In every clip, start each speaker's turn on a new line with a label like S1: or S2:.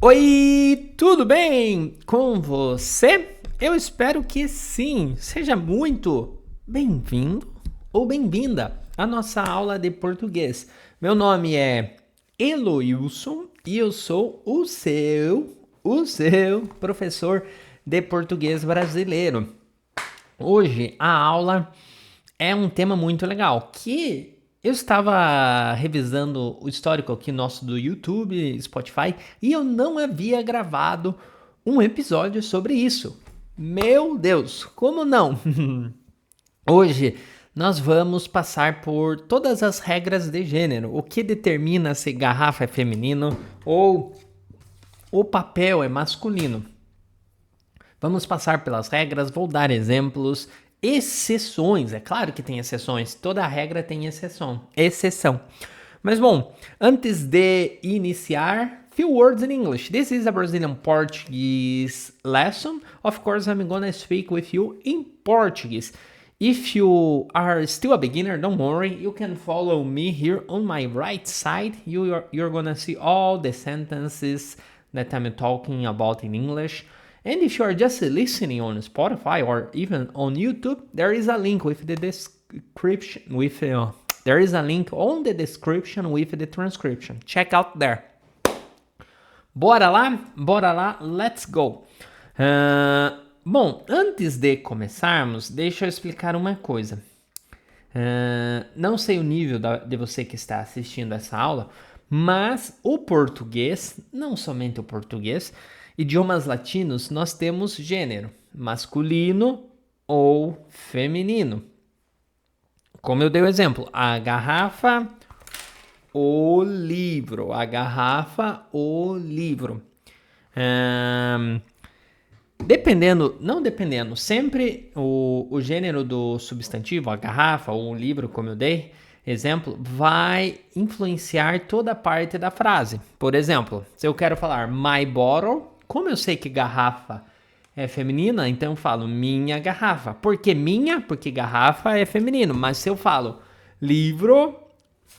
S1: Oi, tudo bem com você? Eu espero que sim. Seja muito bem-vindo ou bem-vinda à nossa aula de português. Meu nome é Eloilson e eu sou o seu professor de português brasileiro. Hoje a aula é um tema muito legal que eu estava revisando o histórico aqui nosso do YouTube, Spotify, e eu não havia gravado um episódio sobre isso. Meu Deus, como não? Hoje nós vamos passar por todas as regras de gênero, o que determina se garrafa é feminino ou o papel é masculino. Vamos passar pelas regras, vou dar exemplos, exceções. É claro que tem exceções, toda regra tem exceção. Mas bom, antes de iniciar, few words in English. This is a Brazilian Portuguese lesson. Of course, I'm gonna speak with you in Portuguese. If you are still a beginner, don't worry. You can follow me here on my right side. You're gonna see all the sentences that I'm talking about in English. And if you are just listening on Spotify or even on YouTube, there is a link with the description there is a link on the description with the transcription. Check out there. Bora lá, let's go. Bom, antes de começarmos, deixa eu explicar uma coisa. Não sei o nível de você que está assistindo essa aula, mas o português, não somente o português, idiomas latinos, nós temos gênero masculino ou feminino. Como eu dei o exemplo, a garrafa, o livro. A garrafa, o livro. Sempre o gênero do substantivo, a garrafa ou o livro, como eu dei exemplo, vai influenciar toda a parte da frase. Por exemplo, se eu quero falar my bottle, como eu sei que garrafa é feminina, então eu falo minha garrafa. Por que minha? Porque garrafa é feminino. Mas se eu falo livro,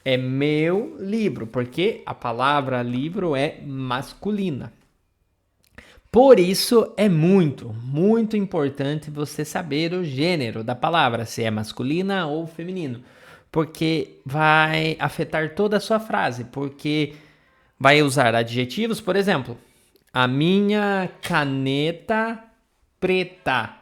S1: é meu livro, porque a palavra livro é masculina. Por isso é muito, muito importante você saber o gênero da palavra, se é masculina ou feminino, porque vai afetar toda a sua frase, porque vai usar adjetivos, por exemplo, a minha caneta preta.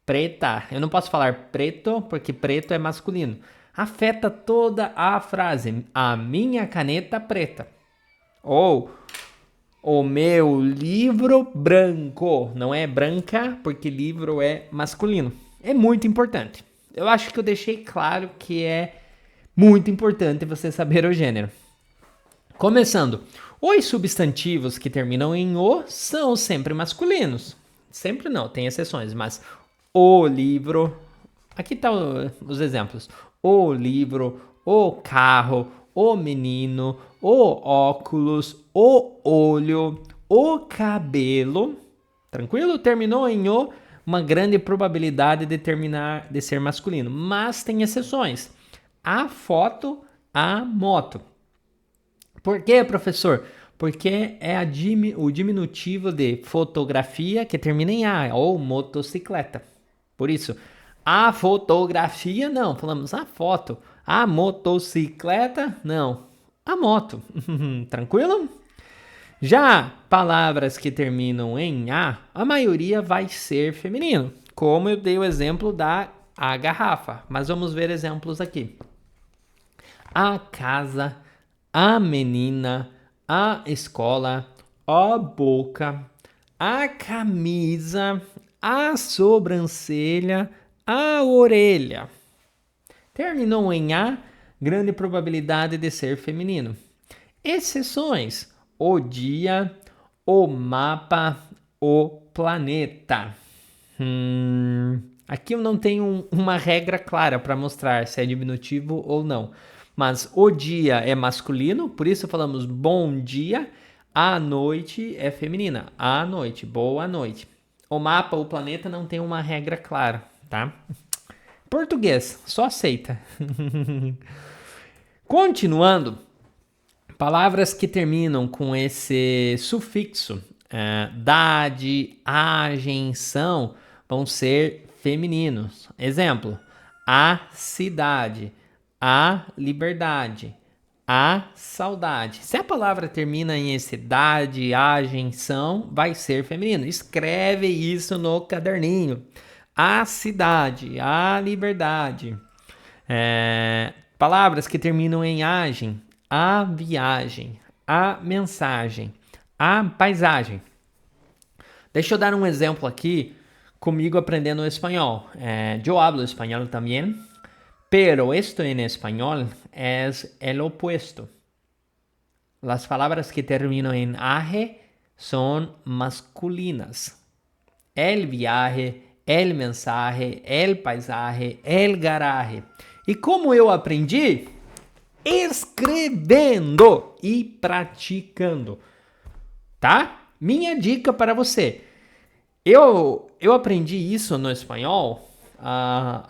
S1: Preta. Eu não posso falar preto, porque preto é masculino. Afeta toda a frase. A minha caneta preta. Ou o meu livro branco. Não é branca, porque livro é masculino. É muito importante. Eu acho que eu deixei claro que é muito importante você saber o gênero. Começando. Os substantivos que terminam em o são sempre masculinos. Sempre não, tem exceções, mas o livro. Aqui estão os exemplos. O livro, o carro, o menino, o óculos, o olho, o cabelo. Tranquilo? Terminou em o, uma grande probabilidade de ser masculino. Mas tem exceções. A foto, a moto. Por quê, professor? Porque é o diminutivo de fotografia que termina em A, ou motocicleta. Por isso, a fotografia, não. Falamos a foto. A motocicleta, não. A moto. Tranquilo? Já palavras que terminam em a maioria vai ser feminino. Como eu dei o exemplo da a garrafa. Mas vamos ver exemplos aqui. A casa, a menina, a escola, a boca, a camisa, a sobrancelha, a orelha. Terminou em a, grande probabilidade de ser feminino. Exceções: o dia, o mapa, o planeta. Aqui eu não tenho uma regra clara para mostrar se é diminutivo ou não. Mas o dia é masculino, por isso falamos bom dia. A noite é feminina. A noite, boa noite. O mapa, o planeta não tem uma regra clara, tá? Português, só aceita. Continuando, Palavras que terminam com esse sufixo, dade, agem, são, vão ser femininos. Exemplo, a cidade, a liberdade, a saudade. Se a palavra termina em esse dade, agem, são, vai ser feminino. Escreve isso no caderninho. A cidade, a liberdade. Palavras que terminam em agem, a viagem, a mensagem, a paisagem. Deixa eu dar um exemplo aqui comigo aprendendo espanhol. Eu hablo espanhol também, pero esto en español es el opuesto. Las palabras que terminan en age son masculinas. El viaje, el mensaje, el paisaje, el garaje. E como eu aprendi? Escrevendo e praticando, tá? Minha dica para você. Eu aprendi isso no espanhol.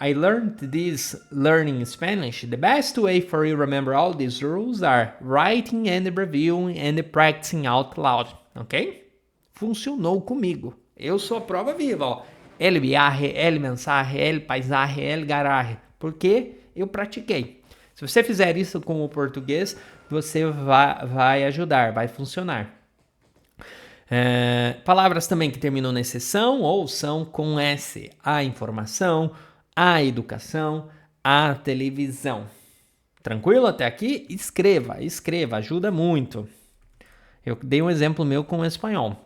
S1: I learned this learning Spanish. The best way for you to remember all these rules are writing and reviewing and practicing out loud, ok? Funcionou comigo. Eu sou a prova viva, ó. El viaje, el mensaje, el paisaje, el garaje. Porque eu pratiquei. Se você fizer isso com o português, você vai ajudar, vai funcionar. Palavras também que terminam nesse são ou são com S. A informação, a educação, a televisão. Tranquilo até aqui? Escreva, ajuda muito. Eu dei um exemplo meu com o espanhol.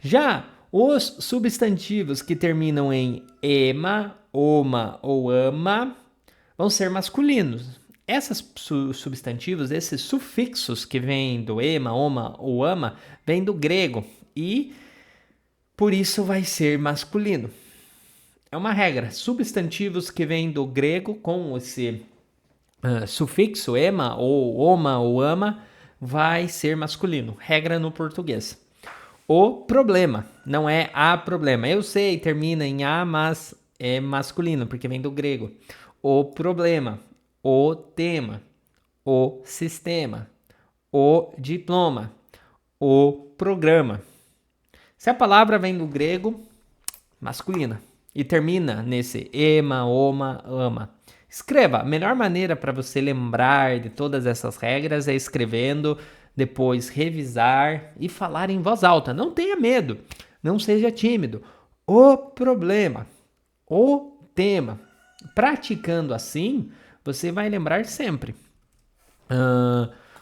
S1: Já os substantivos que terminam em ema, oma ou ama vão ser masculinos. Esses substantivos, esses sufixos que vêm do ema, oma ou ama, vêm do grego e por isso vai ser masculino. É uma regra. Substantivos que vêm do grego com esse sufixo ema ou oma ou ama vai ser masculino. Regra no português. O problema, não é a problema. Eu sei, termina em a, mas é masculino, porque vem do grego. O problema, o tema, o sistema, o diploma, o programa. Se a palavra vem do grego, masculina, e termina nesse ema, oma, ama. Escreva. A melhor maneira para você lembrar de todas essas regras é escrevendo, depois revisar e falar em voz alta. Não tenha medo, não seja tímido. O problema, o tema. Praticando assim, você vai lembrar sempre.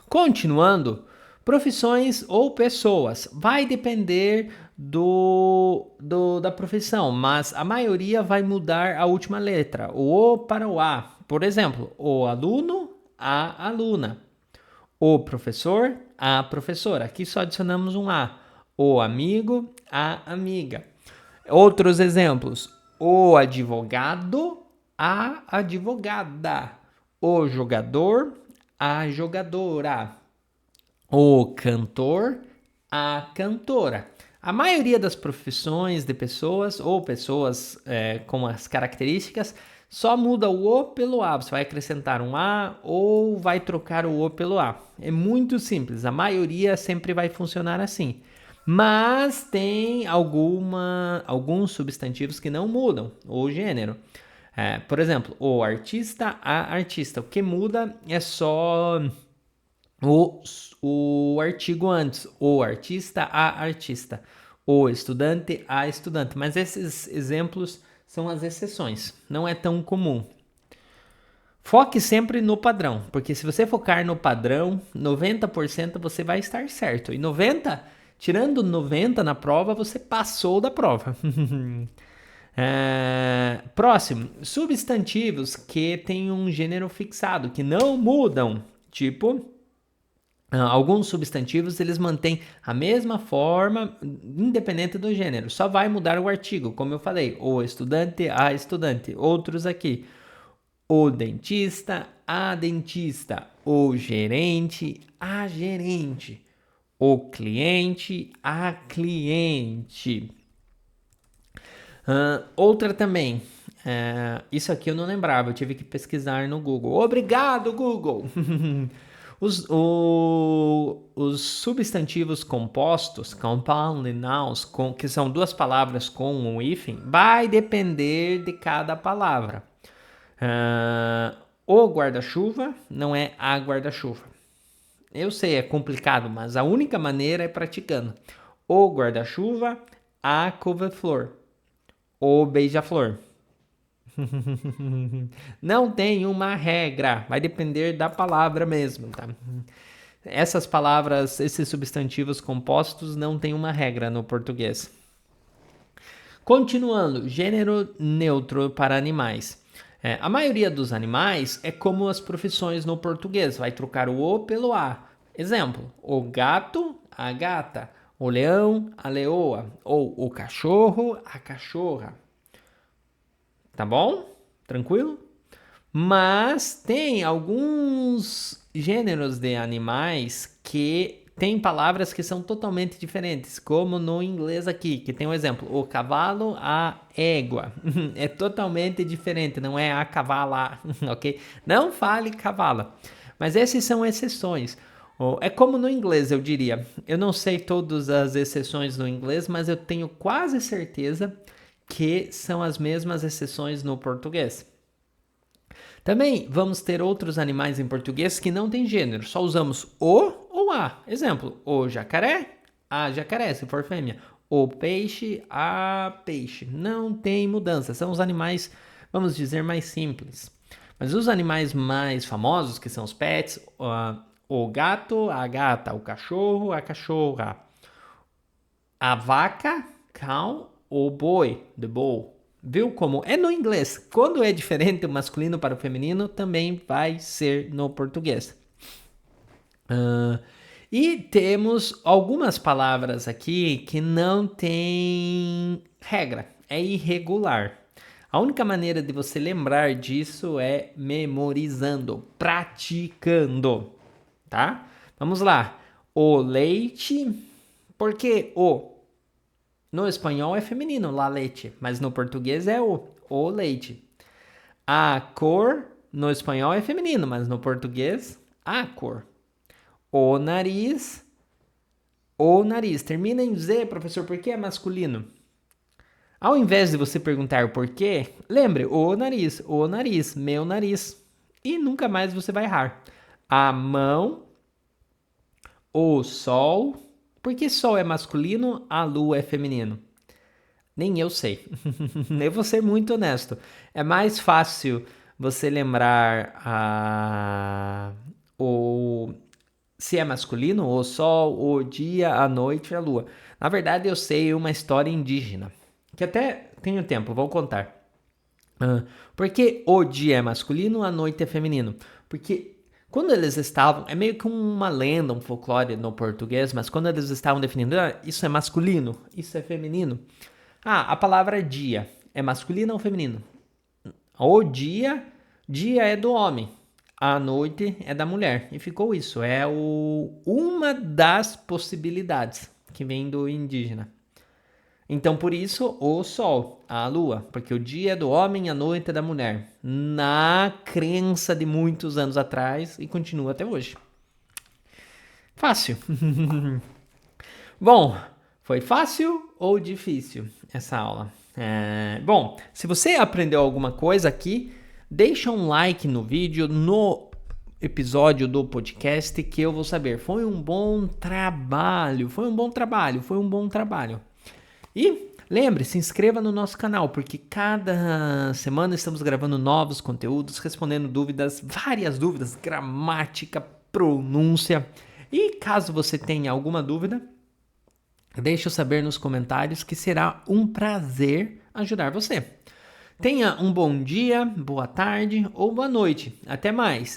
S1: Continuando, profissões ou pessoas. Vai depender da profissão, mas a maioria vai mudar a última letra, o O para o A. Por exemplo, o aluno, a aluna. O professor, a professora. Aqui só adicionamos um A. O amigo, a amiga. Outros exemplos. O advogado, a advogada. O jogador, a jogadora. O cantor, a cantora. A maioria das profissões de pessoas ou pessoas com as características só muda o O pelo A. Você vai acrescentar um A ou vai trocar o O pelo A. É muito simples. A maioria sempre vai funcionar assim. Mas tem alguns substantivos que não mudam o gênero. Por exemplo, o artista, a artista. O que muda é só o artigo antes. O artista, a artista. O estudante, a estudante. Mas esses exemplos são as exceções. Não é tão comum. Foque sempre no padrão. Porque se você focar no padrão, 90% você vai estar certo. E 90%, tirando 90% na prova, você passou da prova. Próximo. Substantivos que têm um gênero fixado, que não mudam. Tipo... alguns substantivos eles mantêm a mesma forma, independente do gênero. Só vai mudar o artigo, como eu falei. O estudante, a estudante. Outros aqui. O dentista, a dentista. O gerente, a gerente. O cliente, a cliente. Outra também. Isso aqui eu não lembrava, eu tive que pesquisar no Google. Obrigado, Google! Os substantivos compostos, compound nouns, que são duas palavras com um hífen, vai depender de cada palavra. O guarda-chuva não é a guarda-chuva. Eu sei, é complicado, mas a única maneira é praticando. O guarda-chuva, a couve-flor, o beija-flor. Não tem uma regra, vai depender da palavra mesmo, tá? Essas palavras, esses substantivos compostos não tem uma regra no português. Continuando, gênero neutro para animais. A maioria dos animais é como as profissões no português, vai trocar o O pelo A. Exemplo, o gato, a gata, o leão, a leoa, ou o cachorro, a cachorra. Tá bom? Tranquilo? Mas tem alguns gêneros de animais que têm palavras que são totalmente diferentes, como no inglês aqui, que tem um exemplo, o cavalo, a égua. É totalmente diferente, não é a cavala, ok? Não fale cavala. Mas essas são exceções. É como no inglês, eu diria. Eu não sei todas as exceções no inglês, mas eu tenho quase certeza que são as mesmas exceções no português. Também vamos ter outros animais em português que não tem gênero, só usamos o ou a. Exemplo, o jacaré, a jacaré, se for fêmea. O peixe, a peixe. Não tem mudança, são os animais, vamos dizer, mais simples. Mas os animais mais famosos, que são os pets, o gato, a gata, o cachorro, a cachorra. A vaca, cow, o boi, the bull. Viu como é no inglês? Quando é diferente o masculino para o feminino, também vai ser no português. E temos algumas palavras aqui que não tem regra, é irregular. A única maneira de você lembrar disso é memorizando, praticando, tá? Vamos lá. O leite, porque no espanhol é feminino, la leite, mas no português é o leite. A cor, no espanhol é feminino, mas no português, a cor. O nariz. Termina em Z, professor, por que é masculino? Ao invés de você perguntar por quê, lembre, o nariz, meu nariz. E nunca mais você vai errar. A mão, o sol. Por que sol é masculino, a lua é feminino? Nem eu sei. Eu vou ser muito honesto. É mais fácil você lembrar se é masculino, o sol, o dia, a noite, a lua. Na verdade, eu sei uma história indígena, que até tenho tempo, vou contar. Por que o dia é masculino, a noite é feminino? Porque quando eles estavam, é meio que uma lenda, um folclore no português, mas quando eles estavam definindo, isso é masculino, isso é feminino. A palavra dia é masculino ou feminino? O dia é do homem, a noite é da mulher. E ficou isso, é uma das possibilidades que vem do indígena. Então, por isso, o sol, a lua, porque o dia é do homem, a noite é da mulher. Na crença de muitos anos atrás e continua até hoje. Fácil. Bom, foi fácil ou difícil essa aula? Bom, se você aprendeu alguma coisa aqui, deixa um like no vídeo, no episódio do podcast, que eu vou saber. Foi um bom trabalho. E lembre, se inscreva no nosso canal, porque cada semana estamos gravando novos conteúdos, respondendo dúvidas, várias dúvidas, gramática, pronúncia. E caso você tenha alguma dúvida, deixe eu saber nos comentários, que será um prazer ajudar você. Tenha um bom dia, boa tarde ou boa noite. Até mais.